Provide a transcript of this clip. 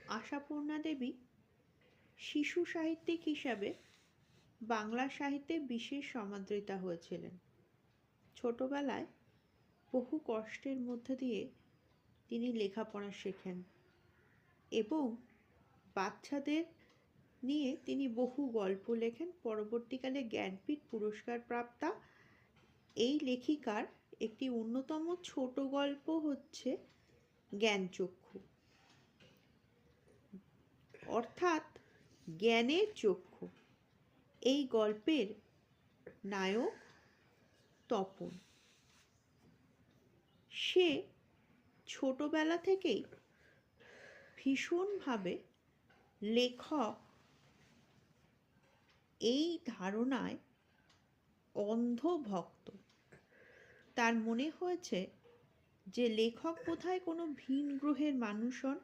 আশাপূর্ণা দেবী শিশু সাহিত্যিক হিসাবে বাংলা সাহিত্যে বিশেষ সমাদৃতা হয়েছিলেন। ছোটবেলায় বহু কষ্টের মধ্যে দিয়ে তিনি লেখাপড়া শেখেন এবং বাচ্চাদের নিয়ে তিনি বহু গল্প লেখেন। পরবর্তীকালে জ্ঞানপীঠ পুরস্কার প্রাপ্তা এই লেখিকার একটি অন্যতম ছোট গল্প হচ্ছে জ্ঞানচক্ষু, অর্থাৎ জ্ঞানের চক্ষু। এই গল্পের নায়ক তপন। সে ছোটবেলা থেকেই ভীষণভাবে লেখক এই ধারণায় অন্ধভক্ত। তার মনে হয়েছে যে লেখক বোধহয় কোনো ভিন গ্রহের মানুষ হন